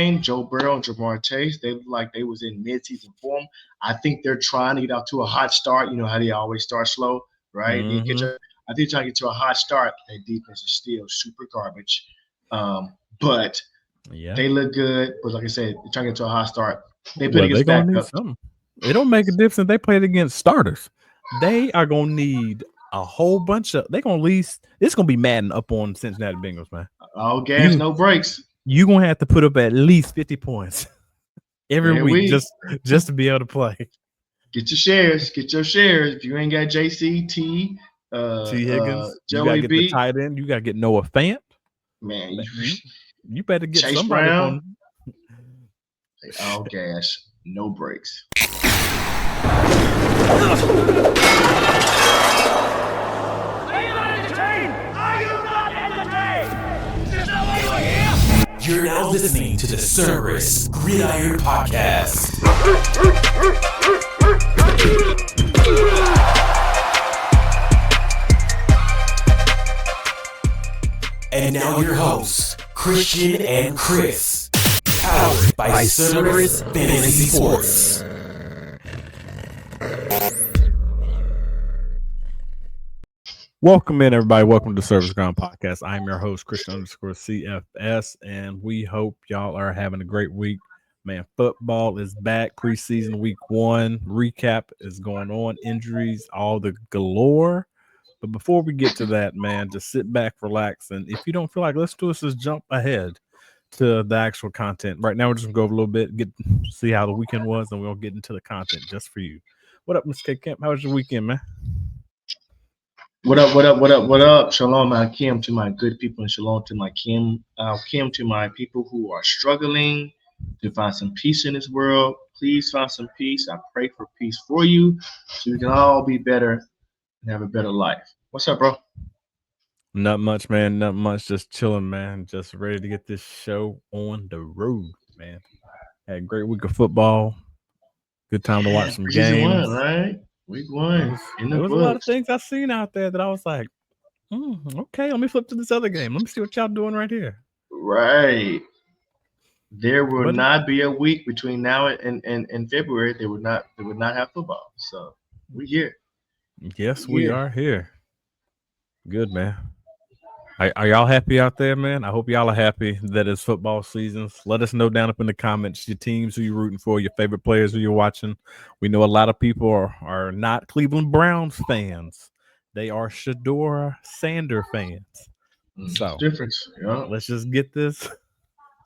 Joe Burrow and Jamar Chase, they look like they was in midseason form. I think they're trying to get out to a hot start. You know how they always start slow, right? I think trying to get to a hot start. Their defense is still super garbage, but they look good. But like I said, they're trying to get to a hot start. They play against backups. It don't make a difference if they played against starters. They are gonna need a whole bunch of. They're gonna least. It's gonna be Madden up on Cincinnati Bengals, man. All gas, no breaks. You're gonna have to put up at least 50 points every week just to be able to play. Get your shares. If you ain't got JC, T Higgins, Joey you gotta get B. the tight end. You gotta get Noah Fant. Man, you better get Chase somebody Brown. All gas, no breaks. You're now listening to the Cerberus Gridiron Podcast. And now your hosts, Christian and Chris, powered by Cerberus Fantasy Sports. Welcome in, everybody. Welcome to the Cerberus Gridiron Podcast. I'm your host, Christian _CFS, and we hope y'all are having a great week. Man, football is back. Preseason week 1 recap is going on. Injuries, all the galore. But before we get to that, man, just sit back, relax, and if you don't feel like let's just jump ahead to the actual content. Right now, we're just gonna go over a little bit, see how the weekend was, and we'll get into the content just for you. What up, Mr. K Camp? How was your weekend, man? What up? Shalom, Kim, to my good people, and shalom to my Kim to my people who are struggling to find some peace in this world. Please find some peace. I pray for peace for you so we can all be better and have a better life. What's up, bro? Not much, man. Not much. Just chilling, man. Just ready to get this show on the road, man. Had a great week of football. Good time to watch some games. Right? Week 1 in the there was books. A lot of things I seen out there that I was like, okay, let me flip to this other game. Let me see what y'all doing right here. Right. There will not be a week between now and February. They would not have football. So we're here. Yes, we are here. Good, man. Are y'all happy out there, man? I hope y'all are happy that it's football season. Let us know down up in the comments your teams, who you're rooting for, your favorite players who you're watching. We know a lot of people are not Cleveland Browns fans. They are Shedeur Sander fans. So difference. Yeah. Let's just get this.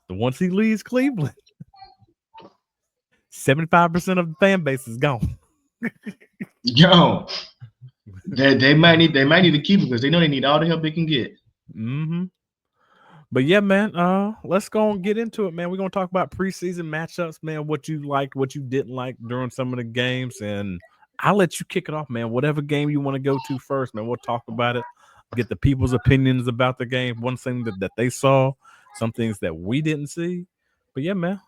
Once he leaves Cleveland, 75% of the fan base is gone. Yo, they might need to keep him because they know they need all the help they can get. But yeah, man, let's go and get into it, man. We're gonna talk about preseason matchups, man, what you liked, what you didn't like during some of the games, and I'll let you kick it off, man. Whatever game you want to go to first, man, we'll talk about it, get the people's opinions about the game, one thing that they saw, some things that we didn't see. But yeah, man.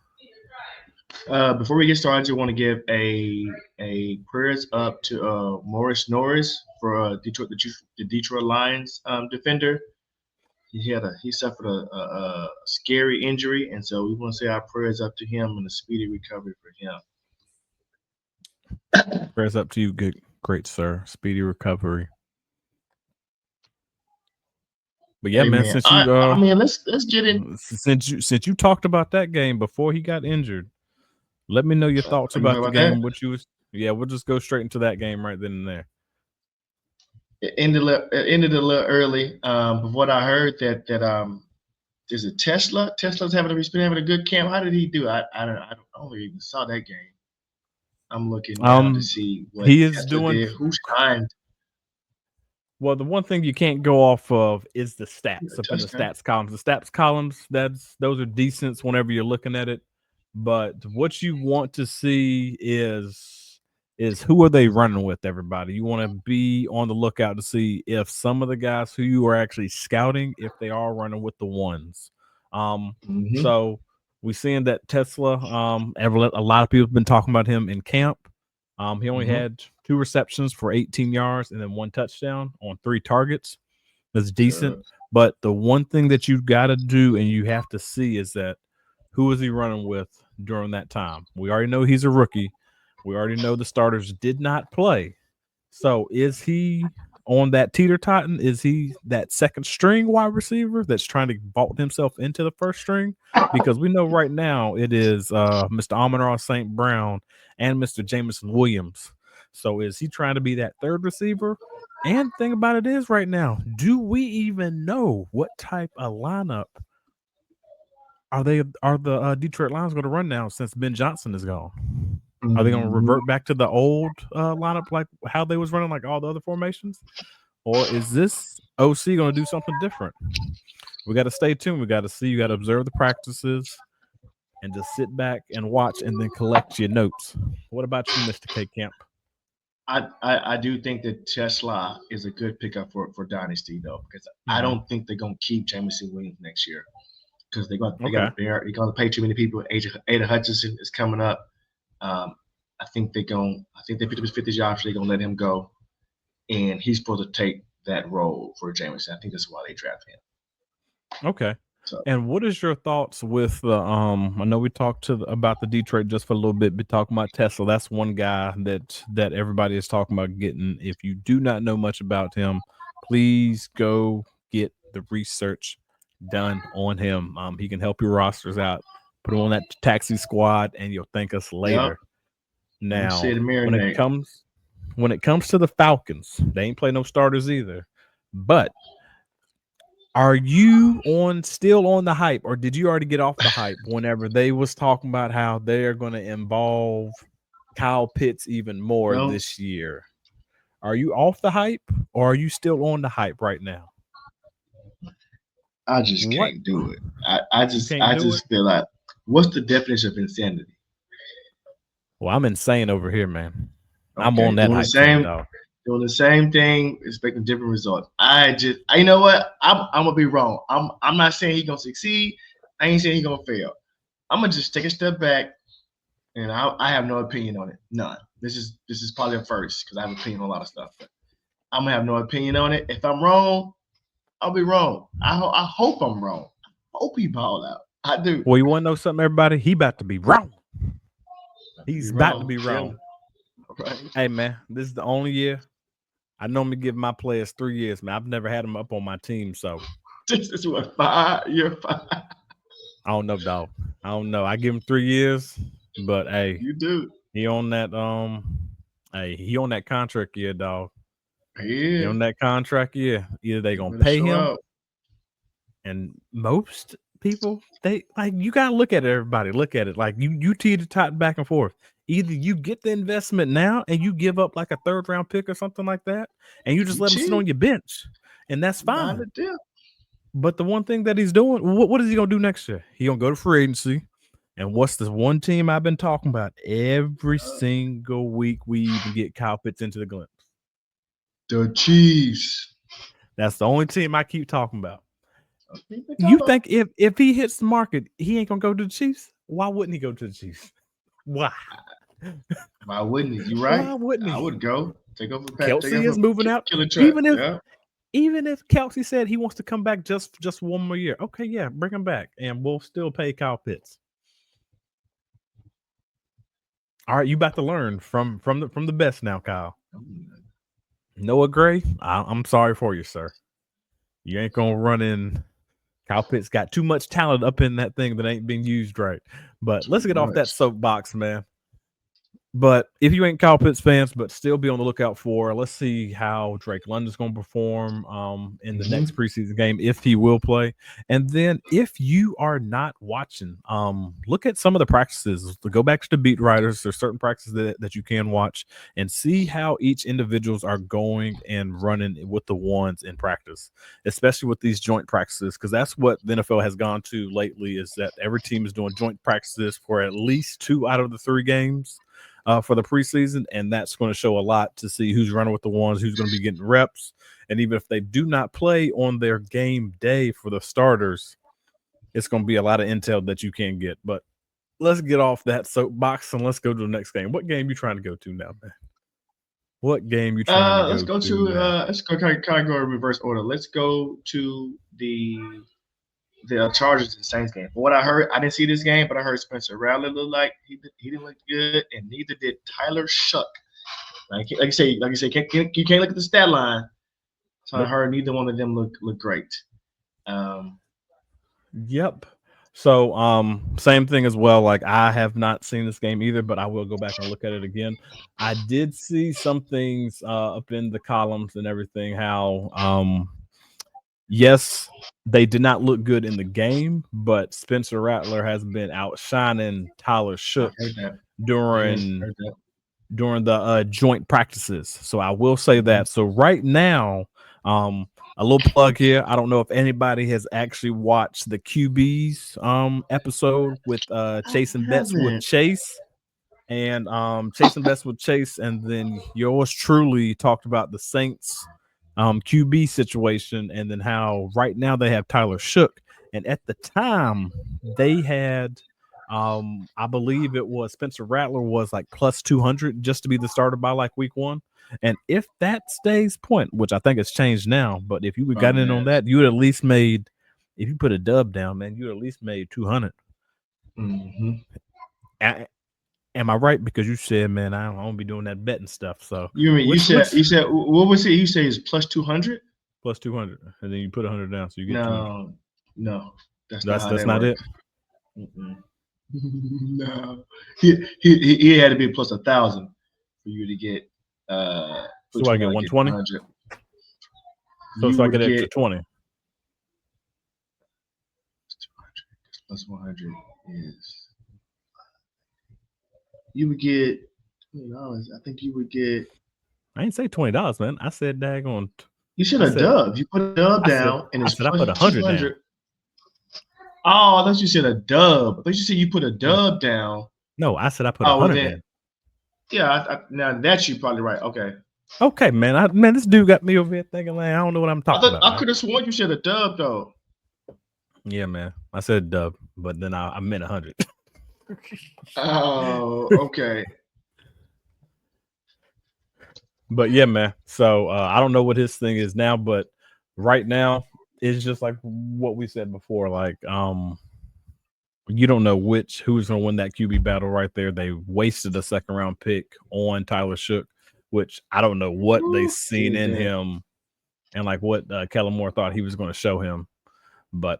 Before we get started, I just want to give a prayers up to Morris Norris for the Detroit Lions defender. He suffered a scary injury, and so we want to say our prayers up to him and a speedy recovery for him. Prayers up to you, great sir. Speedy recovery. But yeah, man, since you let's get in. Since you talked about that game before he got injured, let me know your thoughts about the game. We'll just go straight into that game right then and there. It ended a little early. But what I heard that is it Tesla? Tesla's having a good camp. How did he do? I don't even saw that game. I'm looking now to see what he is Tesla doing. Did. Who's signed? Well, the one thing you can't go off of is the stats up in the stats columns. The stats columns, those are decent whenever you're looking at it. But what you want to see is who are they running with, everybody. You want to be on the lookout to see if some of the guys who you are actually scouting, if they are running with the ones. So we're seeing that Tesla, a lot of people have been talking about him in camp. He only had 2 receptions for 18 yards and then 1 touchdown on 3 targets. That's decent. But the one thing that you've got to do and you have to see is that who is he running with during that time? We already know he's a rookie. We already know the starters did not play. So is he on that teeter-totting? Is he that second string wide receiver that's trying to vault himself into the first string? Because we know right now it is Mr. Amon-Ra St. Brown and Mr. Jameson Williams. So is he trying to be that third receiver? And the thing about it is right now, do we even know what type of lineup are the Detroit Lions going to run now since Ben Johnson is gone? Are they going to revert back to the old lineup like how they was running like all the other formations? Or is this OC going to do something different? We got to stay tuned. We got to see. You got to observe the practices and just sit back and watch and then collect your notes. What about you, Mr. K. Camp? I do think that Tesla is a good pickup for Dynasty though, because I don't think they're gonna keep Jameson Williams next year because they got to pay too many people. Ada Hutchinson is coming up. I think they picked up his 50th option. They're gonna let him go, and he's supposed to take that role for Jameson. I think that's why they drafted him. Okay. So, and what is your thoughts with the I know we talked about the Detroit just for a little bit, but talking about Tesla, that's one guy that everybody is talking about getting. If you do not know much about him, please go get the research done on him. He can help your rosters out. Put him on that taxi squad, and you'll thank us later. Yep. Now, when it comes to the Falcons, they ain't play no starters either, but are you still on the hype, or did you already get off the hype whenever they was talking about how they are going to involve Kyle Pitts even more this year? Are you off the hype, or are you still on the hype right now? I just can't do it. I just feel like, what's the definition of insanity? Well, I'm insane over here, man. Okay, I'm on that hype train, dog. Doing the same thing, expecting different results. You know what? I'm gonna be wrong. I'm not saying he's gonna succeed. I ain't saying he's gonna fail. I'm gonna just take a step back, and I have no opinion on it. None. This is probably a first because I have an opinion on a lot of stuff. But I'm gonna have no opinion on it. If I'm wrong, I'll be wrong. I hope I'm wrong. I hope he ball out. I do. Well, you want to know something, everybody? He about to be wrong. He's about to be wrong. Right. Hey, man, this is the only year. I normally give my players 3 years, man. I've never had them up on my team, so. This is what, 5? You're 5. I don't know, dog. I don't know. I give him 3 years, but hey. You do. He on that he on that contract year, dog. Yeah. He on that contract year. Either they gonna pay him, out. And most people, you gotta look at it, everybody. Look at it. Like you teeter-tot back and forth. Either you get the investment now and you give up like a 3rd round pick or something like that, and you just let him sit on your bench, and that's fine. But the one thing that he's doing, what is he gonna do next year? He gonna go to free agency, and what's this one team I've been talking about every single week? We even get Kyle Pitts into the glimpse. The Chiefs. That's the only team I keep talking about. You think if he hits the market, he ain't gonna go to the Chiefs? Why wouldn't he go to the Chiefs? Why? Why wouldn't he? You right? Why wouldn't he? I would go. Take over. Kelsey is moving out. Even if Kelsey said he wants to come back just one more year, okay, yeah, bring him back, and we'll still pay Kyle Pitts. All right, you about to learn from the best now, Kyle. Noah Gray, I'm sorry for you, sir. You ain't gonna run in. Kyle Pitts got too much talent up in that thing that ain't being used right. But let's get off that soapbox, man. But if you ain't Kyle Pitts fans, but still be on the lookout for, let's see how Drake London's going to perform in the next preseason game, if he will play. And then if you are not watching, look at some of the practices. Go back to the beat writers. There's certain practices that you can watch and see how each individuals are going and running with the ones in practice, especially with these joint practices, because that's what the NFL has gone to lately, is that every team is doing joint practices for at least 2 out of the 3 games. For the preseason, and that's going to show a lot to see who's running with the ones, who's going to be getting reps, and even if they do not play on their game day for the starters, it's going to be a lot of intel that you can get. But let's get off that soapbox and let's go to the next game. What game you trying to go to now, man? What game you trying to go to? Let's go kind of go in reverse order. Let's go to the the Chargers and Saints game. But what I heard, I didn't see this game, but I heard Spencer Rattler look like he didn't look good, and neither did Tyler Shough. Like you say, you can't look at the stat line. So I heard neither one of them look great. Yep. So same thing as well. Like I have not seen this game either, but I will go back and look at it again. I did see some things up in the columns and everything. How yes, they did not look good in the game, but Spencer Rattler has been outshining Tyler Shough during the joint practices. So I will say that. So right now, a little plug here. I don't know if anybody has actually watched the QBs episode with Chasing Bets with Chase. And Chasing Bets with Chase, and then yours truly talked about the Saints QB situation, and then how right now they have Tyler Shough. And at the time they had I believe it was Spencer Rattler was like plus 200 just to be the starter by like week 1. And if that stays point, which I think it's changed now, but if you would got in on that, you would at least made, if you put a dub down, man, you at least made 200. Mm-hmm. Am I right? Because you said, man, I don't be doing that betting stuff. So you said what was it? You say is plus 200? Plus 200, and then you put 100 down, so you get no, that's not it. No, he had to be plus 1,000 for you to get. So I get 120. So I get extra 20. Plus 100 is. You would get $20. I think you would get. I didn't say $20, man. I said daggone. You should have dubbed. You put a dub down, and it's I put 100 down. Oh, I thought you said a dub. I thought you said you put a dub down. No, I said I put 100 down. Yeah, now that's you probably right. Okay, man. This dude got me over here thinking, like, I don't know what I'm talking about. I could have sworn you said a dub, though. Yeah, man. I said dub, but then I meant 100. Oh, okay. But yeah, man. So I don't know what his thing is now, but right now it's just like what we said before. Like, you don't know who's gonna win that QB battle right there. They wasted a second round pick on Tyler Shough, which I don't know what they seen in him and like what Kellen Moore thought he was going to show him. But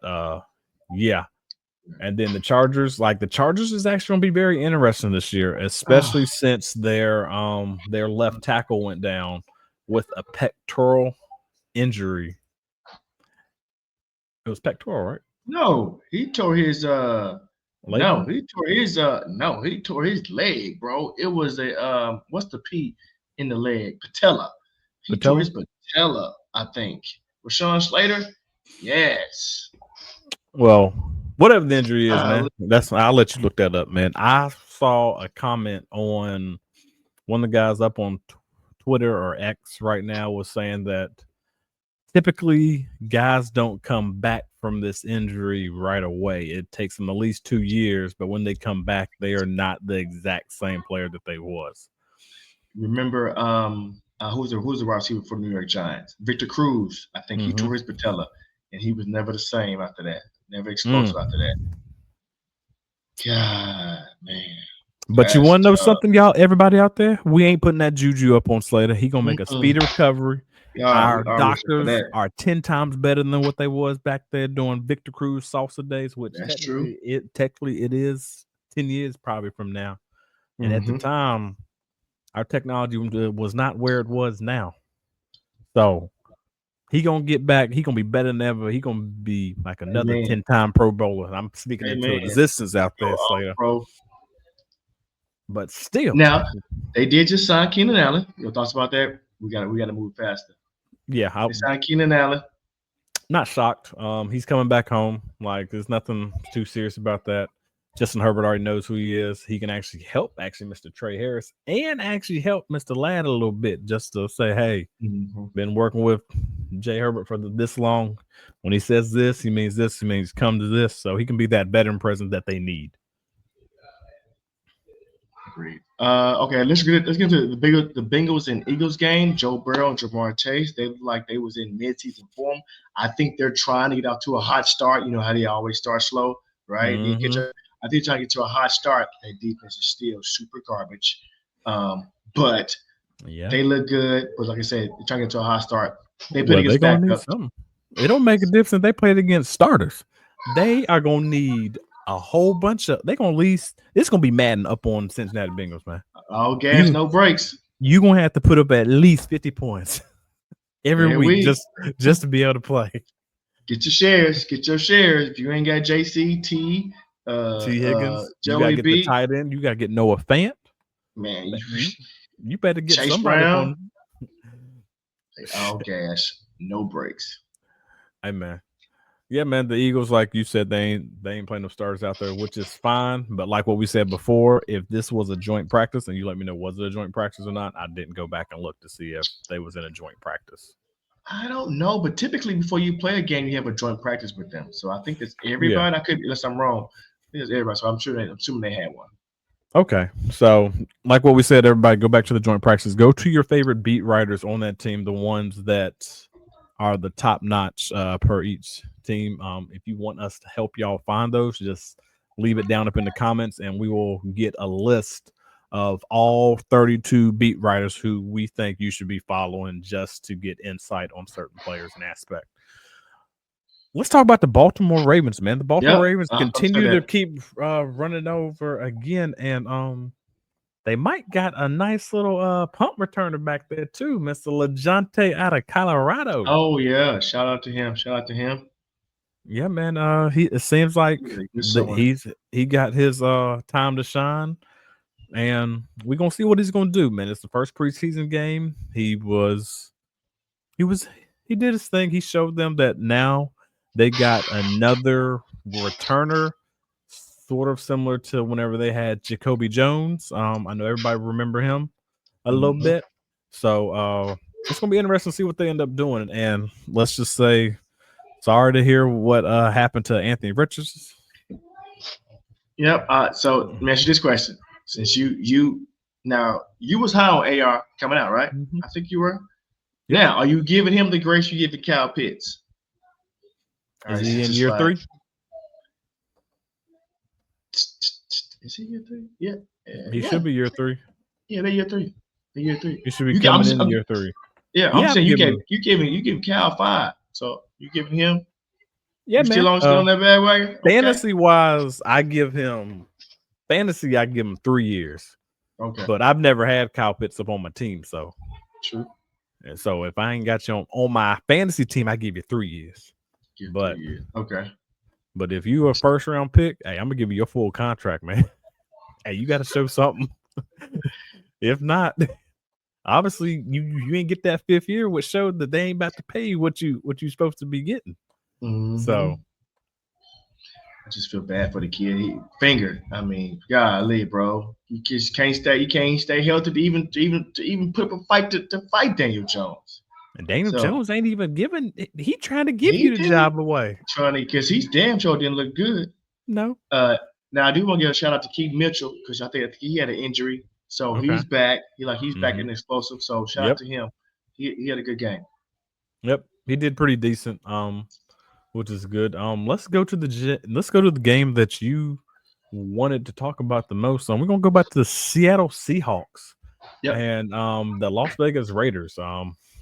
yeah. And then the Chargers is actually going to be very interesting this year, especially since their left tackle went down with a pectoral injury. It was pectoral, right? No, he tore his he tore his leg, bro. It was a what's the P in the leg? Patella. He tore his patella, I think. Rashawn Slater? Yes. Well, whatever the injury is, man, I'll let you look that up, man. I saw a comment on one of the guys up on Twitter or X right now was saying that typically guys don't come back from this injury right away. It takes them at least 2 years, but when they come back, they are not the exact same player that they was. Remember, who's the wide receiver for the New York Giants? Victor Cruz. I think he tore his patella, and he was never the same after that. Never explosive after that. God, man. But you want to know something, y'all? Everybody out there, we ain't putting that juju up on Slater. He gonna make a speedy recovery. Our doctors are 10 times better than what they was back there doing Victor Cruz salsa days, which technically it is 10 years probably from now. And at the time, our technology was not where it was now. So he gonna get back. He gonna be better than ever. He gonna be like another 10-time Pro Bowler. I'm speaking into existence out there, Slater. But still, now they did just sign Keenan Allen. Your thoughts about that? We got to move faster. Yeah, they signed Keenan Allen. Not shocked. He's coming back home. Like, there's nothing too serious about that. Justin Herbert already knows who he is. He can actually help Mr. Trey Harris and actually help Mr. Ladd a little bit, just to say, hey, been working with Jay Herbert for this long. When he says this, he means this. He means come to this. So he can be that veteran presence that they need. Agreed. Okay, let's get to the Bengals and Eagles game. Joe Burrow and Jamar Chase, they look like they was in mid-season form. I think they're trying to get out to a hot start. You know how they always start slow, right? I think trying to get to a hot start. Their defense is still super garbage, but they look good. But like I said, they're trying to get to a hot start. They play against backups. It don't make a difference if they played against starters. They are gonna need a whole bunch of. They're gonna least. It's gonna be Madden up on Cincinnati Bengals, man. All gas, no breaks. You're gonna have to put up at least 50 points every week just to be able to play. Get your shares. If you ain't got JC, T Higgins, Joey you gotta get B, the tight end. You gotta get Noah Fant. Man, you better get Chase somebody Brown. All gas, no breaks. Hey man. Yeah, man. The Eagles, like you said, they ain't playing no starters out there, which is fine. But like what we said before, if this was a joint practice, and you let me know was it a joint practice or not, I didn't go back and look to see if they was in a joint practice. I don't know, but typically before you play a game, you have a joint practice with them. So I think that's everybody. I could, unless I'm wrong, I think it's everybody. So I'm assuming they had one. Okay, so like what we said, everybody go back to the joint practice. Go to your favorite beat writers on that team, the ones that are the top notch per each team. If you want us to help y'all find those, just leave it down up in the comments, and we will get a list of all 32 beat writers who we think you should be following just to get insight on certain players and aspects. Let's talk about the Baltimore Ravens, man. The Baltimore Ravens continue to keep running over again, and they might got a nice little punt returner back there too, Mr. LeJohntay out of Colorado. Oh yeah, shout out to him. Yeah, man. It seems like he got his time to shine, and we're gonna see what he's gonna do, man. It's the first preseason game. He did his thing. He showed them that now they got another returner, sort of similar to whenever they had Jacoby Jones. I know everybody remember him a little bit. So it's going to be interesting to see what they end up doing. And let's just say, sorry to hear what happened to Anthony Richardson. Yep. So let me ask you this question. Since you was high on AR coming out, right? Mm-hmm. I think you were. Yep. Now, are you giving him the grace you give to Kyle Pitts? Is he in year 3? Is he year 3? Yeah. He should be year 3. Yeah, they're year 3. He should be coming in year 3. Yeah, I'm saying you give Cal 5. So you giving him? Yeah, man. Still on that bad wagon? Okay. Fantasy wise, I give him 3 years. Okay. But I've never had Kyle Pitts up on my team, so true. And so if I ain't got you on my fantasy team, I give you 3 years. Okay. But if you a first round pick, hey, I'm gonna give you your full contract, man. Hey, you got to show something. If not, obviously you ain't get that 5th year, which showed that they ain't about to pay you what you supposed to be getting. Mm-hmm. So I just feel bad for the kid. Golly, bro, he just can't stay. He can't stay healthy to even put up a fight to fight Daniel Jones. And Daniel Jones ain't even giving. He trying to give you the job away. Because he's damn sure didn't look good. No. Now I do want to give a shout out to Keith Mitchell because I think he had an injury, so he's back. He's back and explosive. So shout out to him. He had a good game. Yep, he did pretty decent. Which is good. Let's go to the game that you wanted to talk about the most. We're gonna go back to the Seattle Seahawks and the Las Vegas Raiders.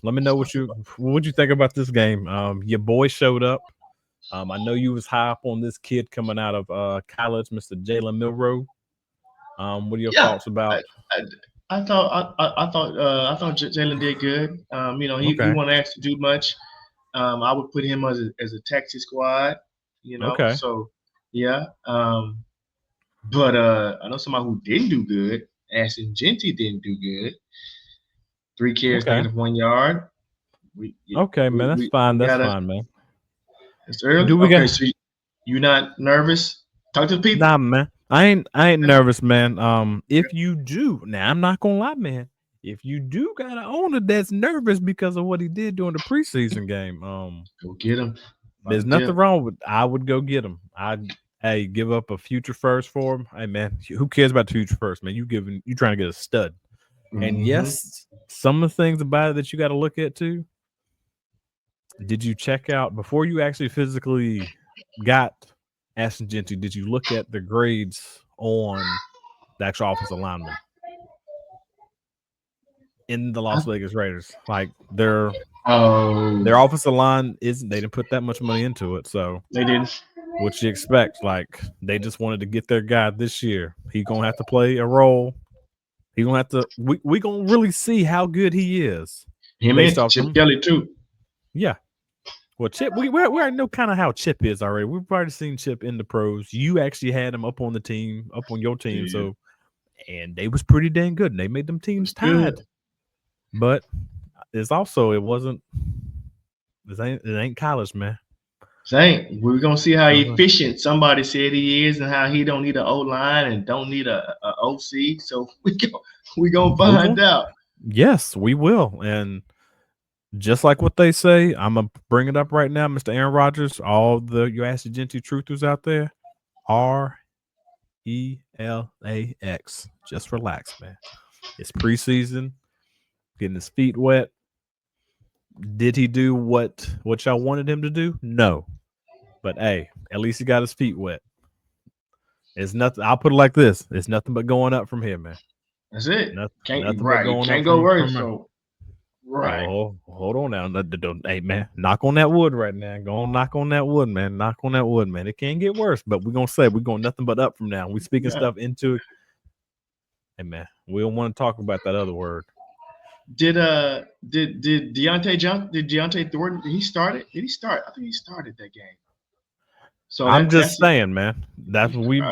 Let me know what you think about this game. Your boy showed up. I know you was high up on this kid coming out of college, Mr. Jalen Milroe. What are your thoughts about? I thought Jalen did good. He wasn't asked to do much. I would put him as a taxi squad. Okay. So yeah. But I know somebody who didn't do good. Ashton Jeanty didn't do good. 3 carries, -1 yard. Man. That's fine. That's fine, man. It's early. So you not nervous? Talk to the people. Nah, man. I ain't nervous, man. If you do, now I'm not gonna lie, man. If you do got an owner that's nervous because of what he did during the preseason game, go get him. There's nothing wrong with. I would go get him. Hey, give up a future first for him. Hey, man, who cares about the future first, man? You trying to get a stud. And yes, some of the things about it that you got to look at too. Did you check out before you actually physically got Ashton Jeanty? Did you look at the grades on the actual offensive lineman in the Las Vegas Raiders? Like their offensive line they didn't put that much money into it, so they didn't. What you expect? Like they just wanted to get their guy this year. He gonna have to play a role. He gonna have to. We gonna really see how good he is. Him and Chip Kelly too. Yeah. Well, Chip, we already know kind of how Chip is already. We've already seen Chip in the pros. You actually had him up on your team. Yeah. So, and they was pretty dang good. And they made them teams tied. But it ain't college, man. We're gonna see how efficient somebody said he is, and how he don't need an O-line and don't need a OC. So we gonna find out. Yes, we will. And just like what they say, I'm gonna bring it up right now, Mr. Aaron Rodgers. All you Ashton Jeanty truthers out there, RELAX. Just relax, man. It's preseason, getting his feet wet. Did he do what y'all wanted him to do? No, but hey, at least he got his feet wet. It's nothing. I'll put it like this: it's nothing but going up from here, man. That's it. Can't go worse. So. Right. Oh, hold on now. Hey, man, knock on that wood right now. Go on, knock on that wood, man. Knock on that wood, man. It can't get worse, but we're going to say we're going nothing but up from now. We speaking stuff into it. Hey, man, we don't want to talk about that other word. Did Dante Thornton, did he start it? Did he start? I think he started that game. So I'm just saying, man. That's what you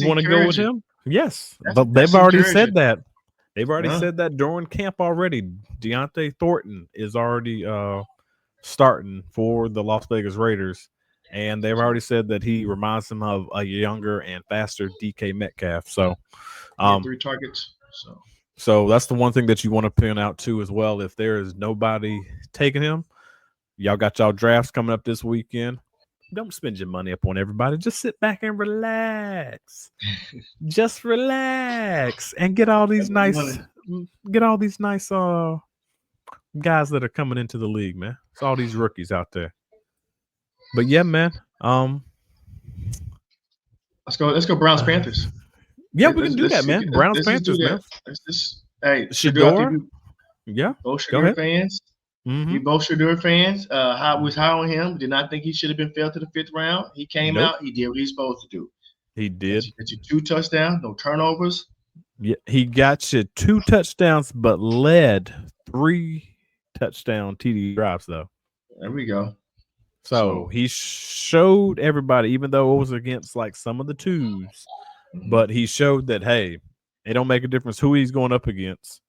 want to go with him? Yes. But they've already said that. They've already said that during camp already. Dante Thornton is already starting for the Las Vegas Raiders, and they've already said that he reminds them of a younger and faster DK Metcalf. So, 3 targets. So that's the one thing that you want to pin out too as well. If there is nobody taking him, y'all got y'all drafts coming up this weekend. Don't spend your money up on everybody. Just sit back and relax. Just relax and get all these nice guys that are coming into the league, man. It's all these rookies out there. But yeah, man. Let's go Browns Panthers. Yeah, we can do that, man. Browns Panthers, man. Hey, Shador. Yeah. Both Shador fans. We both Shador fans. Was high on him. Did not think he should have been fell to the 5th round. He came out. He did what he's supposed to do. He did. It's 2 touchdowns, no turnovers. Yeah, he got you 2 touchdowns, but led 3 touchdown TD drives though. There we go. So he showed everybody, even though it was against like some of the 2s, but he showed that hey, it don't make a difference who he's going up against.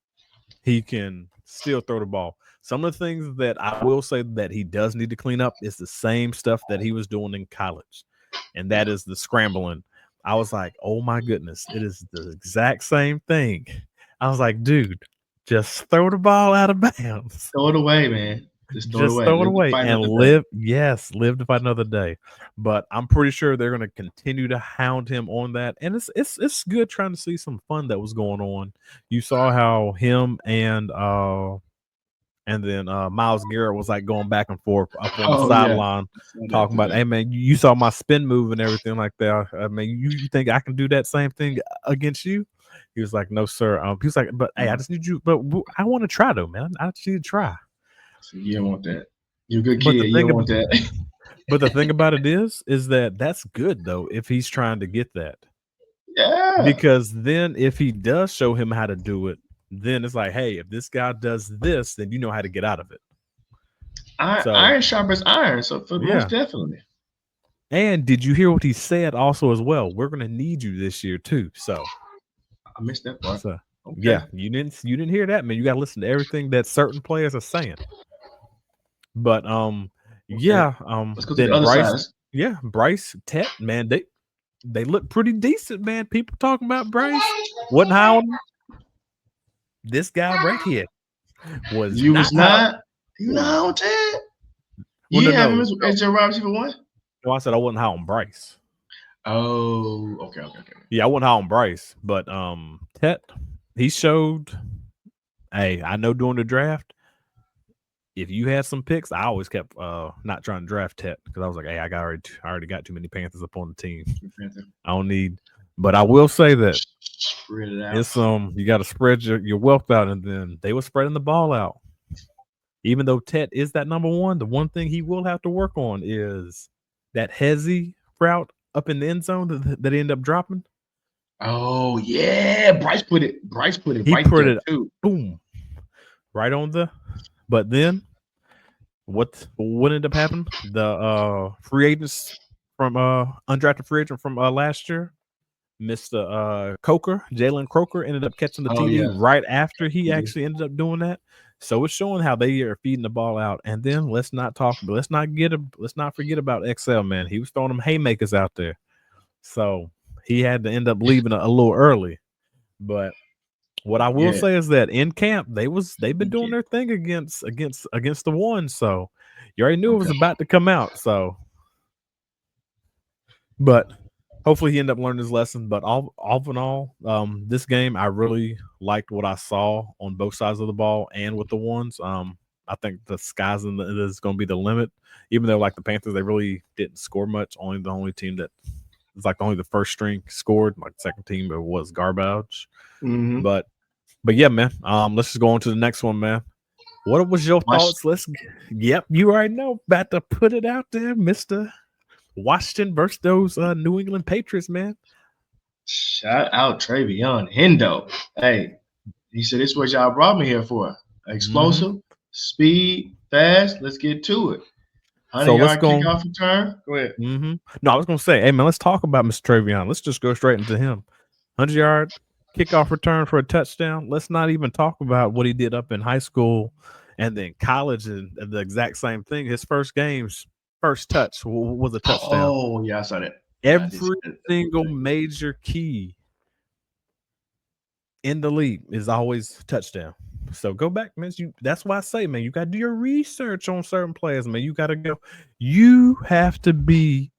He can still throw the ball. Some of the things that I will say that he does need to clean up is the same stuff that he was doing in college, and that is the scrambling. I was like, oh my goodness, it is the exact same thing. I was like, dude, just throw the ball out of bounds. Throw it away, man. Just throw it away and live to fight another day. But I'm pretty sure they're going to continue to hound him on that, and it's good trying to see some fun that was going on. You saw how him and then Myles Garrett was like going back and forth up on the sideline, talking about, hey man, you saw my spin move and everything like that. I mean, you think I can do that same thing against you? He was like, no, sir. He was like, but hey, I just need you. But I want to try though, man. I just need to try. So you don't want that. You're a good kid. You don't want that. But the thing about it is that's good though if he's trying to get that. Yeah. Because then if he does show him how to do it, then it's like, hey, if this guy does this, then you know how to get out of it. Iron sharpens iron. So most definitely. And did you hear what he said also as well? We're going to need you this year too. So I missed that part. So, okay. Yeah, you didn't hear that, man. You got to listen to everything that certain players are saying. But let's go to then the other Bryce, side. Yeah, Bryce Tet, man, they look pretty decent, man. People talking about Bryce wasn't high on him. This guy right here was you was not on Ted. You have him as your wide receiver 1? Well, I said I wasn't high on Bryce. Oh, okay. Yeah, I went high on Bryce, but Tet, he showed. Hey, I know during the draft, if you had some picks, I always kept not trying to draft Tet because I was like, hey, I already got too many Panthers up on the team. I don't need. But I will say that spread it out. it's you got to spread your wealth out, and then they were spreading the ball out. Even though Tet is that number one, the one thing he will have to work on is that hezzy route up in the end zone that he ended up dropping. Oh yeah, Bryce put it He right put there it too. Boom, right on the. But then, what ended up happening? The free agents from undrafted free agent from last year, Mr. Jalen Croker ended up catching the TD right after he actually ended up doing that. So it's showing how they are feeding the ball out. And then let's not forget about XL, man. He was throwing them haymakers out there. So he had to end up leaving a little early. But what I will say is that in camp, they've been doing their thing against the one. So you already knew it was about to come out. So, but hopefully he ended up learning his lesson. But all in all, this game I really liked what I saw on both sides of the ball and with the ones. I think the sky's is going to be the limit. Even though like the Panthers, they really didn't score much. Only the only team that was like only the first string scored. Like the second team it was garbage. Mm-hmm. But yeah, man. Let's just go on to the next one, man. What was your thoughts? Yep, you already know. About to put it out there, Mr. Washington versus those New England Patriots, man. Shout out TreVeyon Henderson. Hey, he said, "This is what y'all brought me here for. Explosive, speed, fast. Let's get to it." So let's go. Kick off return. Go ahead. No, I was gonna say, hey man, let's talk about Mr. TreVeyon. Let's just go straight into him. 100-yard kickoff return for a touchdown. Let's not even talk about what he did up in high school and then college and the exact same thing. His first game's first touch was a touchdown. Oh, yeah, I saw that. Every single major key in the league is always touchdown. So go back, man. That's why I say, man, you got to do your research on certain players, man. You got to go. You have to be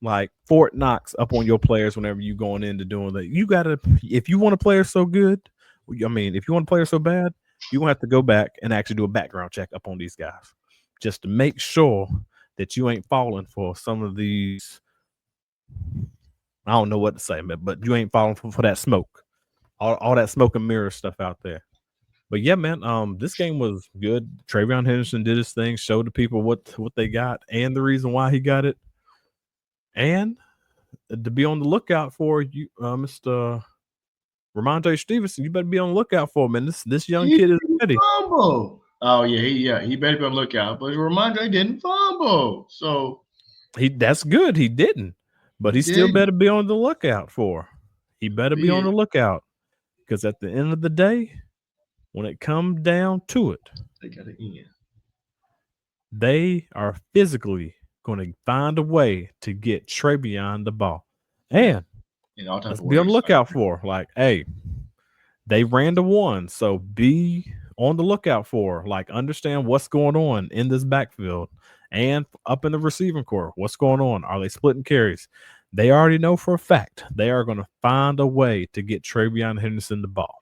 like Fort Knox up on your players whenever you going into doing that. You got to, if you want a player so good, I mean, if you want a player so bad, you have to go back and actually do a background check up on these guys just to make sure that you ain't falling for some of these. I don't know what to say, man, but you ain't falling for that smoke, all that smoke and mirror stuff out there. But yeah, man, this game was good. TreVeyon Henderson did his thing, showed the people what they got and the reason why he got it. And to be on the lookout for you, Mr. Ramondre Stevenson, you better be on the lookout for him, man. This young kid is ready. Fumble. Oh yeah, he better be on the lookout. But Ramondre didn't fumble, so that's good. He didn't, but he still better be on the lookout for. He better be on the lookout because at the end of the day, when it comes down to it, they are physically going to find a way to get TreVeyon the ball. And let's be on the lookout for, like, hey, they ran to one, so be on the lookout for, like, understand what's going on in this backfield and up in the receiving core. What's going on? Are they splitting carries? They already know for a fact they are going to find a way to get TreVeyon Henderson the ball.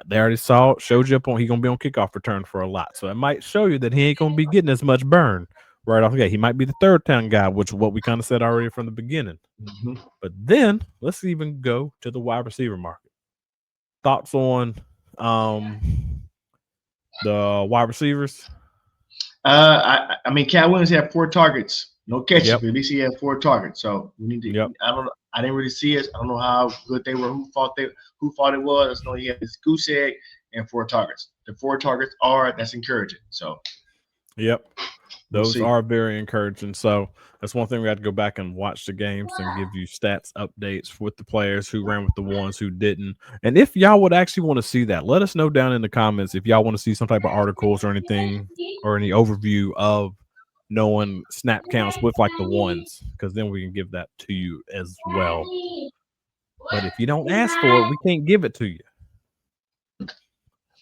They already showed you up on he's going to be on kickoff return for a lot. So it might show you that he ain't going to be getting as much burn right off the gate. He might be the third down guy, which is what we kind of said already from the beginning. But then let's even go to the wide receiver market. Thoughts on the wide receivers? I mean, Cat Williams had 4 targets, no catches, but at least he had 4 targets. So we need to. I didn't really see it. I don't know how good they were. Who thought it was? I just know he had his goose egg and 4 targets. The 4 targets that's encouraging. So, those are very encouraging. So that's one thing we have to go back and watch the games and give you stats updates with the players who ran with the ones who didn't. And if y'all would actually want to see that, let us know down in the comments if y'all want to see some type of articles or anything or any overview of knowing snap counts with like the ones, because then we can give that to you as well. But if you don't ask for it, we can't give it to you.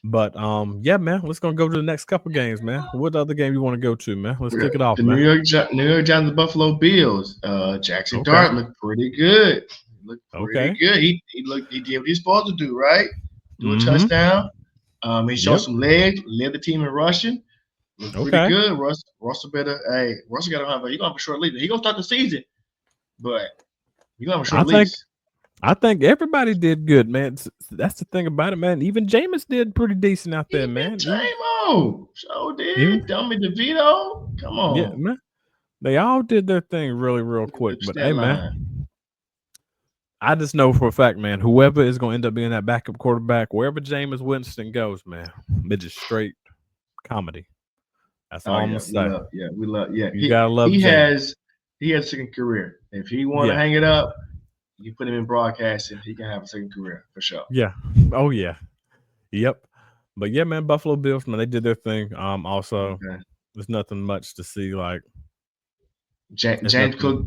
But yeah, man, let's gonna go to the next couple games, man. What other game you want to go to, man? Let's kick it off, the man. New York Giants, the Buffalo Bills. Jackson Okay. Dart looked pretty good. Okay. Good. He did what he's supposed to do, right? Do a Mhm. touchdown. He showed Yep. some legs, led the team in rushing. Looked pretty Okay. good. Russell better. Hey, Russell got to have a short leash. He gonna start the season, but you gonna have a short leash. I think everybody did good, man. That's the thing about it, man. Even Jameis did pretty decent out there, man. J-Mo, so did Dummy DeVito. Come on, yeah, man. They all did their thing really, real quick. But hey, man, I just know for a fact, man, whoever is going to end up being that backup quarterback, wherever Jameis Winston goes, man, it's just straight comedy. That's all I'm gonna say. We love. You gotta love. He has a second career. If he want to hang it up, you put him in broadcasting, he can have a second career for sure. Yeah. Oh yeah. Yep. But yeah, man, Buffalo Bills, man, they did their thing. Also, there's nothing much to see. Like James Cook,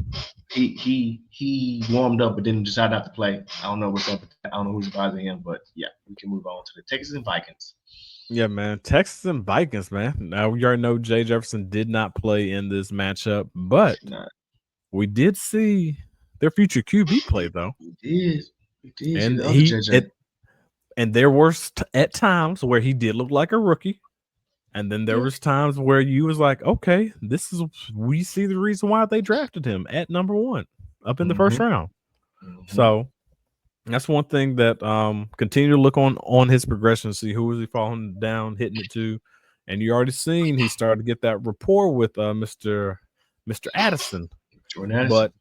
he warmed up but didn't decide not to play. I don't know what's up. I don't know who's advising him, but yeah, we can move on to the Texans and Vikings. Yeah, man, Texans and Vikings, man. Now we already know Jay Jefferson did not play in this matchup, but we did see their future QB play though. We did. And there were at times where he did look like a rookie. And then there was times where you was like, okay, we see the reason why they drafted him at number 1 up in the first round. So that's one thing that continue to look on his progression, see who is he falling down, hitting it to. And you already seen he started to get that rapport with Mr. Addison. Jordan Addison. But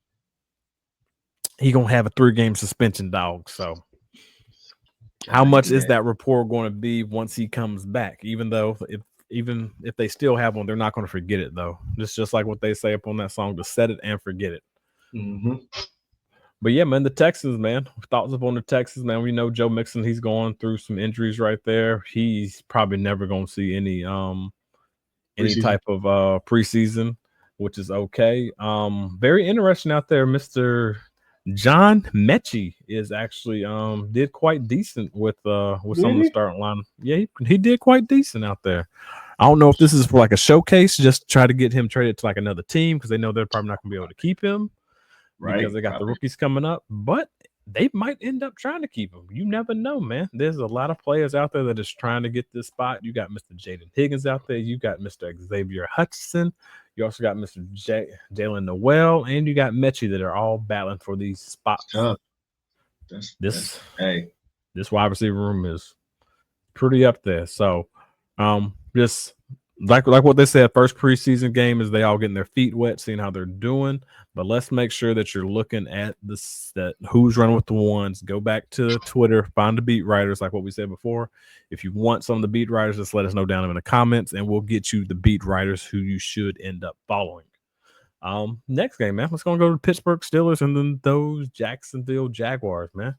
he gonna have a 3-game suspension, dog. So how much is that rapport going to be once he comes back? Even if they still have one, they're not going to forget it though. It's just like what they say up on that song, to set it and forget it. But yeah, man, the Texans, man. Thoughts up on the Texans, man. We know Joe Mixon, he's going through some injuries right there. He's probably never going to see any type of preseason, which is okay. Very interesting out there, Mr. John Mechie is actually did quite decent with some of the starting line. Yeah, he did quite decent out there. I don't know if this is for like a showcase, just to try to get him traded to like another team because they know they're probably not going to be able to keep him, right? Because they got the rookies coming up, but they might end up trying to keep him. You never know, man. There's a lot of players out there that is trying to get this spot. You got Mr. Jayden Higgins out there. You got Mr. Xavier Hutchinson. You also got Mr. Jalen Noel, and you got Mechie that are all battling for these spots. This wide receiver room is pretty up there. So, just like what they said, first preseason game is they all getting their feet wet, seeing how they're doing. But let's make sure that you're looking at that who's running with the ones. Go back to Twitter, find the beat writers, like what we said before. If you want some of the beat writers, just let us know down in the comments, and we'll get you the beat writers who you should end up following. Next game, man. Let's go to the Pittsburgh Steelers and then those Jacksonville Jaguars, man.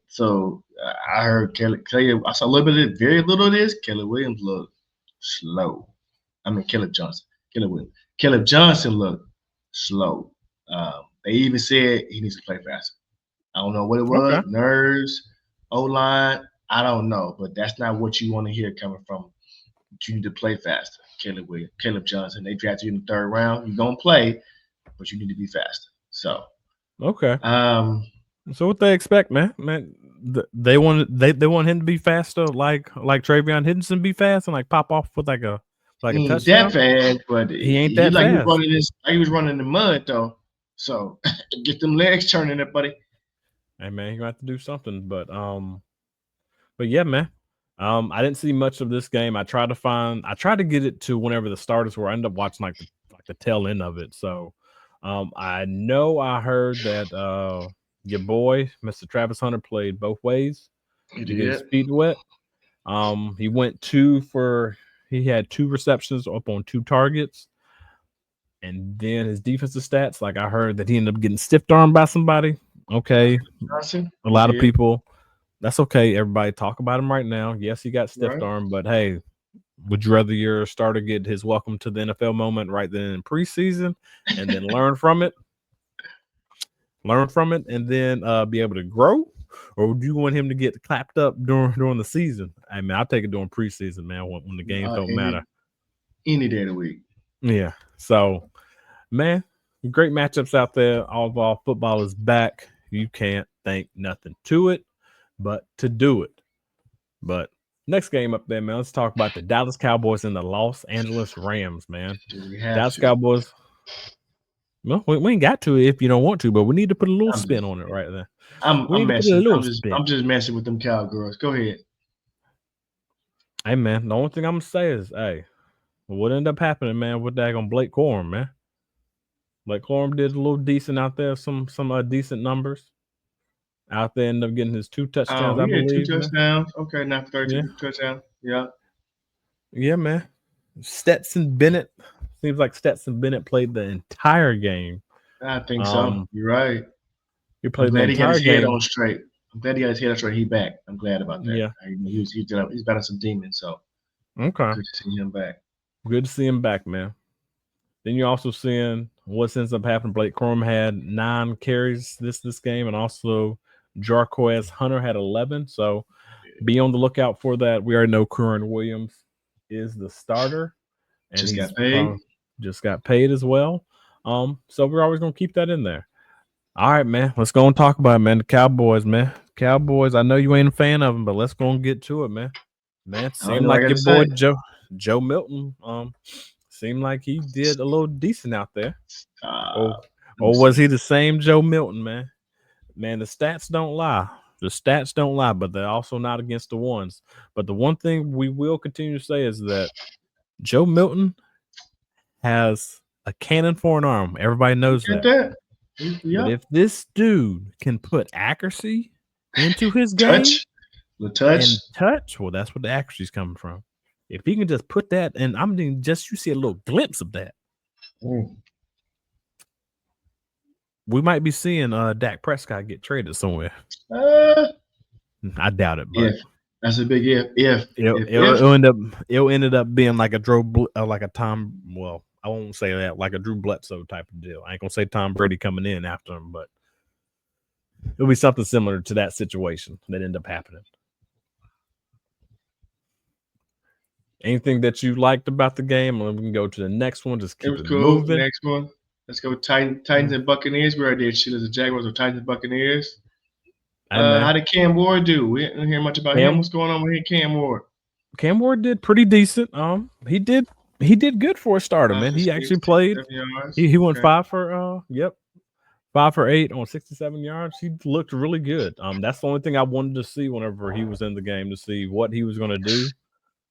So I heard Kelly. I saw a little bit of it, very little of this. Kelly Williams looked slow. I mean, Caleb Johnson. Caleb Johnson looked slow. They even said he needs to play faster. I don't know what it was. Okay. Nerves, O-line. I don't know, but that's not what you want to hear coming from. You need to play faster. Caleb Johnson. They drafted you in the 3rd round. You're gonna play, but you need to be faster. So okay. So what they expect, man? They want him to be faster, like TreVeyon Henderson be fast and like pop off with like a touchdown. That fast, but he ain't that fast. He was running in the mud though. So get them legs turning there, buddy. Hey man, you gonna have to do something. But yeah, man. I didn't see much of this game. I tried to get it to whenever the starters were. I ended up watching like the tail end of it. So I know I heard that your boy, Mr. Travis Hunter, played both ways to get his feet wet. He went 2 for. He had 2 receptions up on 2 targets. And then his defensive stats, like I heard that he ended up getting stiff-armed by somebody. Okay. A lot of people. That's okay. Everybody talk about him right now. Yes, he got stiff-armed, but hey, would you rather your starter get his welcome to the NFL moment right then in preseason and then learn from it? And then be able to grow? or do you want him to get clapped up during the season? I mean, I'll take it during preseason, man, when the games don't matter. Any day of the week. Yeah. So, man, great matchups out there. All of our football is back. You can't think nothing to it but to do it. But next game up there, man, let's talk about the Dallas Cowboys and the Los Angeles Rams, man. Dallas Cowboys. Well, we ain't got to if you don't want to, but we need to put a little spin on it right there. I'm just messing with them Cowgirls. Go ahead. Hey, man, the only thing I'm going to say is, hey, what ended up happening, man, with that on Blake Corum, man? Blake Corum did a little decent out there, some decent numbers. Out there, ended up getting his 2 touchdowns, I believe. 2 touchdowns. Okay, not 32 touchdowns. Yeah. Yeah, man. Stetson Bennett. Seems like Stetson Bennett played the entire game. I think so. You're right. He played the entire game. I'm glad he got his head on straight. He back. I'm glad about that. Yeah. He's battling some demons, so okay. Good to see him back. Good to see him back, man. Then you're also seeing what ends up happening. Blake Corum had 9 carries this game, and also Jarquez Hunter had 11. So be on the lookout for that. We already know Kyren Williams is the starter, and just got paid as well. So we're always gonna keep that in there. All right, man. Let's go and talk about it, man. The Cowboys, man. Cowboys. I know you ain't a fan of them, but let's go and get to it, man. Man, seemed like your boy Joe Milton. Seemed like he did a little decent out there. Or was he the same Joe Milton, man? Man, the stats don't lie. The stats don't lie, but they're also not against the ones. But the one thing we will continue to say is that Joe Milton has a cannon for an arm. Everybody knows that. Yeah. But if this dude can put accuracy into his game, touch, well, that's where the accuracy is coming from. If he can just put that, and I mean, just you see a little glimpse of that, we might be seeing Dak Prescott get traded somewhere. I doubt it, but that's a big if. It'll end up being like a Tom. Well, I won't say that, like a Drew Bledsoe type of deal. I ain't gonna say Tom Brady coming in after him, but it'll be something similar to that situation that ended up happening. Anything that you liked about the game? We can go to the next one. Just keep it moving. Next one. Let's go Titans and Buccaneers. We already did Steelers and Jaguars or Titans and Buccaneers. How did Cam Ward do? We didn't hear much about him. What's going on with Cam Ward? Cam Ward did pretty decent. He did good for a starter, man. He actually played. He went 5 for 8 on 67 yards. He looked really good. That's the only thing I wanted to see whenever he was in the game, to see what he was going to do.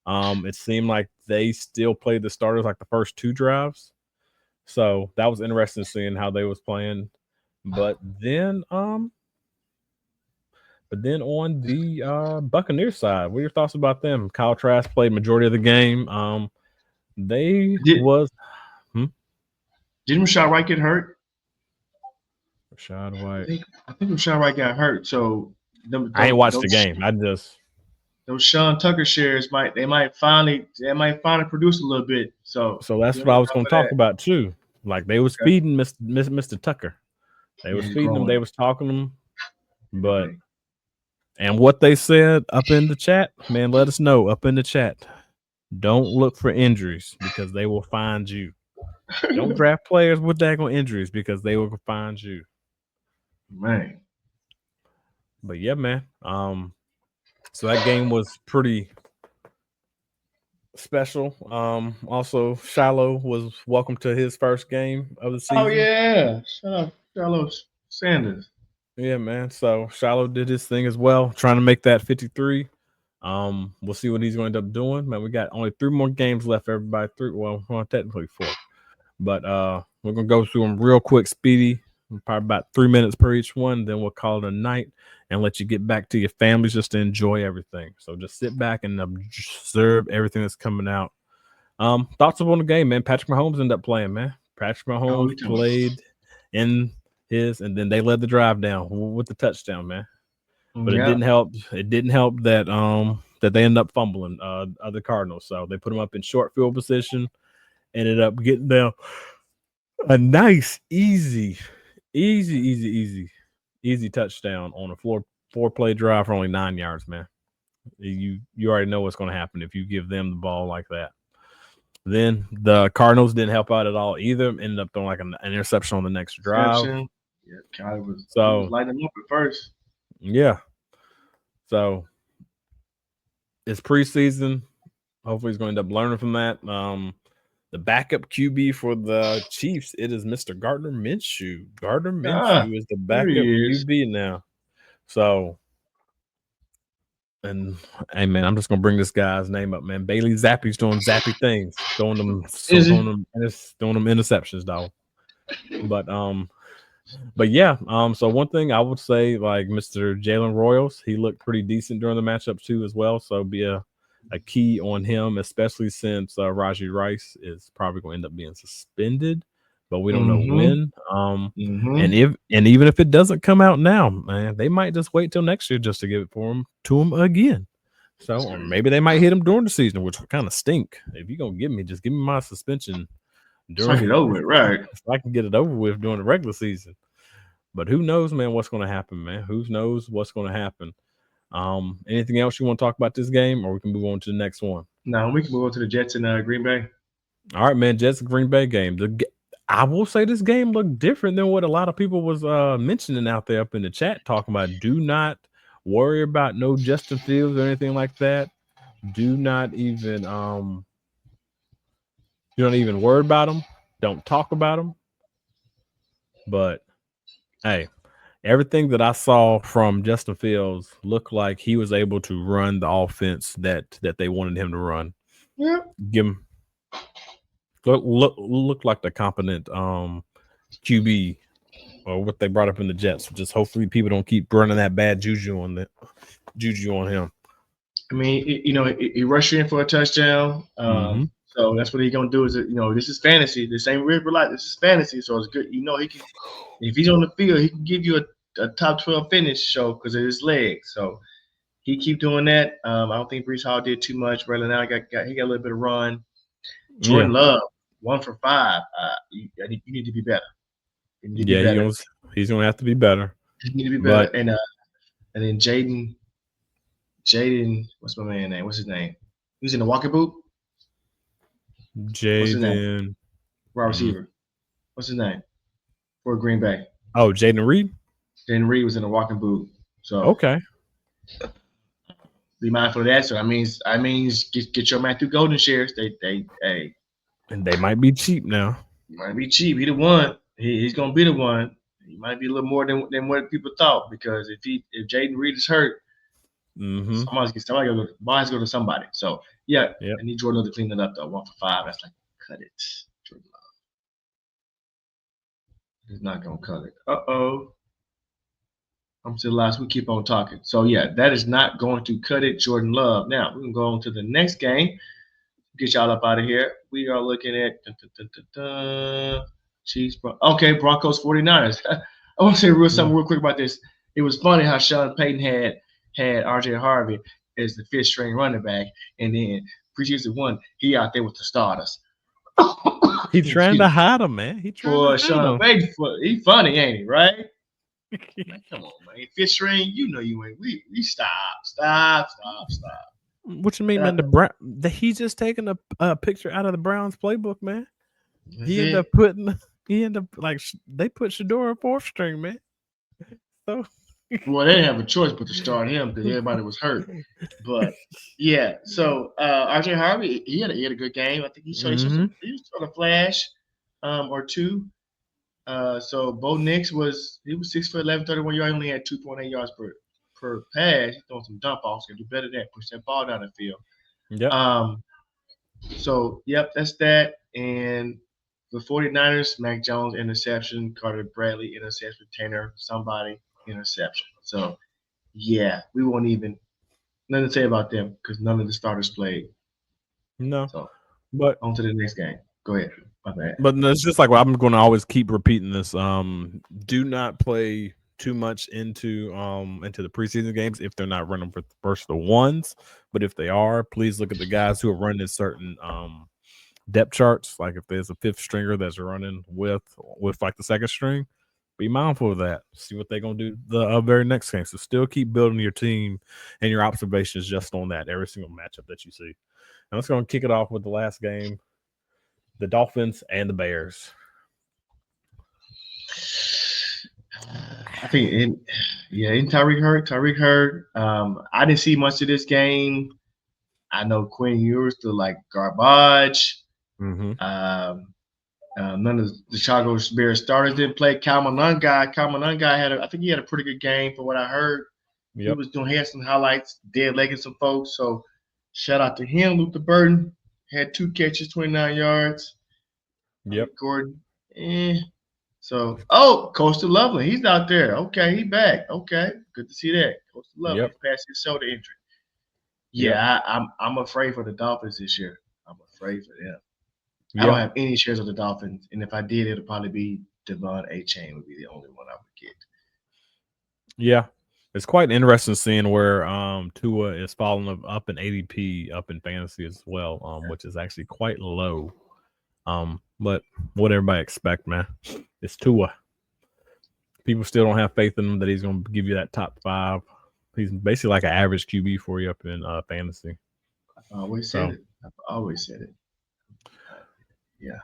It seemed like they still played the starters like the first 2 drives. So that was interesting seeing how they was playing. But then on the Buccaneers side, what are your thoughts about them? Kyle Trask played majority of the game. Didn't Rashad White get hurt? Rashad White. I think Rashad White got hurt. So I ain't watched the game. Those Sean Tucker shares might finally produce a little bit. So that's what I was going to talk about too. Like they was feeding Mr. Tucker. They was feeding him. They was talking to him. But and what they said up in the chat, man, let us know up in the chat. Don't look for injuries because they will find you. Don't draft players with daggone injuries because they will find you. Man. But yeah, man. So that game was pretty special. Also, Shough was welcome to his first game of the season. Oh yeah, Shough Sanders. Yeah, man. So Shough did his thing as well, trying to make that 53. We'll see what he's going to end up doing. Man, we got only 3 more games left. Everybody, 3. Well, technically 4, but we're gonna go through them real quick, speedy. Probably about 3 minutes per each one. Then we'll call it a night and let you get back to your families just to enjoy everything. So just sit back and observe everything that's coming out. Thoughts on the game, man? Patrick Mahomes ended up playing, man. Patrick Mahomes played in his, and then they led the drive down with the touchdown, man. But it didn't help. It didn't help that that they ended up fumbling the Cardinals. So they put them up in short field position, ended up getting them a nice, easy touchdown on a 4-play drive for only 9 yards, man. You already know what's going to happen if you give them the ball like that. Then the Cardinals didn't help out at all either. Ended up throwing like an interception on the next drive. Yeah, Kyler was So lighting them up at first. Yeah. So it's preseason. Hopefully he's going to end up learning from that. The backup QB for the Chiefs, it is Mr. Gardner Minshew. Gardner Minshew is the backup QB now. So, and hey man, I'm just gonna bring this guy's name up, man. Bailey Zappi's doing zappy things, throwing them interceptions, dog. But yeah, so one thing I would say, like Mr. Jalen Royals, he looked pretty decent during the matchup too as well. So be a key on him, especially since Raji Rice is probably going to end up being suspended, but we don't know when. And even if it doesn't come out now, man, they might just wait till next year just to give it to him again. So or maybe they might hit him during the season, which would kind of stink. If you're gonna just give me my suspension during it over with, right? So I can get it over with during the regular season. But who knows, man, what's going to happen, man? Who knows what's going to happen? Anything else you want to talk about this game, or we can move on to the next one? No, we can move on to the Jets and Green Bay. All right, man. Jets Green Bay game. I will say this game looked different than what a lot of people was mentioning out there up in the chat, talking about. Do not worry about no Justin Fields or anything like that. Do not even you don't even worry about them. Don't talk about them. But hey, everything that I saw from Justin Fields looked like he was able to run the offense that they wanted him to run. Yeah. Give him look like the competent QB or what they brought up in the Jets. Just hopefully people don't keep running that bad juju on him. I mean, he rushed in for a touchdown. So that's what he's gonna do. This is fantasy. This ain't real life. This is fantasy. So it's good. He can, if he's on the field, he can give you a top 12 finish show because of his legs. So he keep doing that. I don't think Brees Hall did too much. Right now, he got a little bit of run. Jordan Love 1 for 5. You need to be better. He's gonna have to be better. You need to be better. And then Jayden, what's my man's name? What's his name? He's in the walking boot. Jayden, wide receiver. What's his name for Green Bay? Oh, Jayden Reed. Jayden Reed was in the walking boot. So okay, be mindful of that. So I mean, get your Matthew Golden shares. And they might be cheap now. Might be cheap. He the one. He's gonna be the one. He might be a little more than what people thought because if Jayden Reed is hurt, somebody go to somebody. So I need Jordan Love to clean it up though. 1 for 5. That's like cut it. Jordan Love. He's not gonna cut it. I'm still last. We keep on talking. So that is not going to cut it. Jordan Love. Now we can go on to the next game. Get y'all up out of here. We are looking at Chiefs. Okay, Broncos 49ers. I want to say something real quick about this. It was funny how Sean Payton had RJ Harvey as the 5th string running back, and then Preseason 1, he out there with the starters. He trying to hide him, man. Sean Payton, he funny, ain't he? Right? Man, come on, man. 5th string, you ain't. We stop. What you mean, man? He's just taking a picture out of the Browns playbook, man. He ended up like they put Shador in 4th string, man. So well, they didn't have a choice but to start him because everybody was hurt. But so RJ Harvey, he had a good game. I think he showed a flash or two. So Bo Nix was 6 foot 11, 31 yards. He only had 2.8 yards per pass. He's throwing some dump offs. Can do better than that. Push that ball down the field. Yep. So that's that. And the 49ers, Mac Jones interception, Carter Bradley interception, Tanner somebody interception. So we won't even nothing to say about them because none of the starters played. No. So but on to the next game. Go ahead. My bad. But it's just like I'm going to always keep repeating this. Do not play too much into the preseason games if they're not running versus the ones. But if they are, please look at the guys who are running certain depth charts. Like if there's a 5th stringer that's running with like the 2nd string, be mindful of that. See what they're going to do the very next game. So still keep building your team and your observations just on that, every single matchup that you see. And let's go and kick it off with the last game, the Dolphins and the Bears. I think in Tyreek Hurd. I didn't see much of this game. I know Quinn Ewers still like garbage. Mm-hmm. None of the Chicago Bears starters didn't play. Cal Monunga I think he had a pretty good game from what I heard. Yep. He had some highlights, dead legging some folks. So shout out to him. Luther Burton had 2 catches, 29 yards. Yep. Gordon. So, Coastal Loveland, he's out there. Okay, he back. Okay, good to see that. Coastal Loveland passed his shoulder injury. Yeah, I'm afraid for the Dolphins this year. I'm afraid for them. I don't have any shares of the Dolphins, and if I did, it'll probably be Devon A-Chain would be the only one I would get. Yeah, it's quite interesting seeing where Tua is falling up in ADP, up in fantasy as well, which is actually quite low. But what everybody expect, man, it's Tua. People still don't have faith in him that he's going to give you that top 5. He's basically like an average QB for you up in fantasy. I've always said it. Yeah.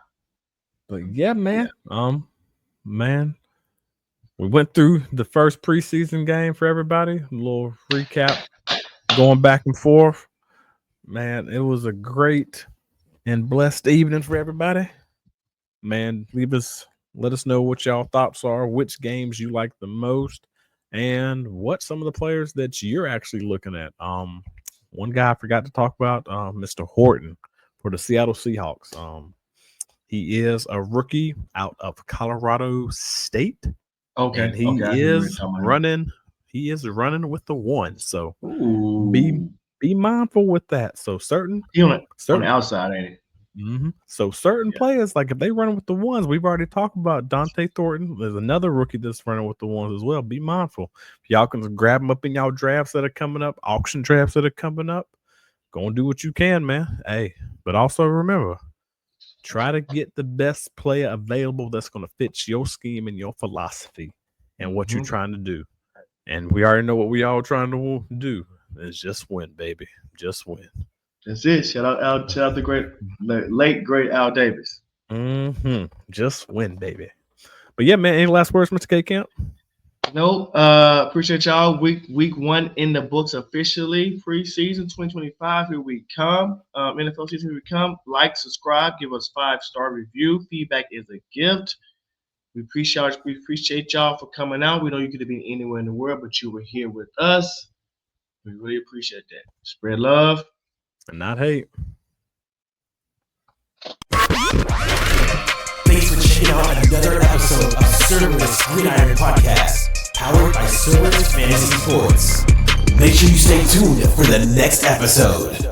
But yeah, man. Yeah. Man, we went through the first preseason game for everybody. A little recap, going back and forth. Man, it was a great and blessed evening for everybody. Man, let us know what y'all thoughts are, which games you like the most, and what some of the players that you're actually looking at. One guy I forgot to talk about, Mr. Horton for the Seattle Seahawks. He is a rookie out of Colorado State. Okay. And he is running. He is running with the 1. So be mindful with that. So certain on the outside, ain't it? Mm-hmm. So certain players, like if they run with the 1s, we've already talked about Dante Thornton. There's another rookie that's running with the 1s as well. Be mindful. If y'all can grab them up in y'all drafts that are coming up, auction drafts that are coming up, go and do what you can, man. Hey, but also remember, try to get the best player available that's going to fit your scheme and your philosophy and what you're trying to do. And we already know what we all trying to do is just win, baby. Just win. That's it. Shout out the late great Al Davis. Just win, baby. But yeah, man. Any last words, Mr. K Camp? Nope. Appreciate y'all. Week 1 in the books officially. Preseason 2025. Here we come. NFL season. Here we come. Like, subscribe, give us 5-star review. Feedback is a gift. We appreciate y'all for coming out. We know you could have been anywhere in the world, but you were here with us. We really appreciate that. Spread love and not hate. Thanks for checking out another episode of Cerberus Gridiron Podcast, powered by Cerberus Fantasy Sports. Make sure you stay tuned for the next episode.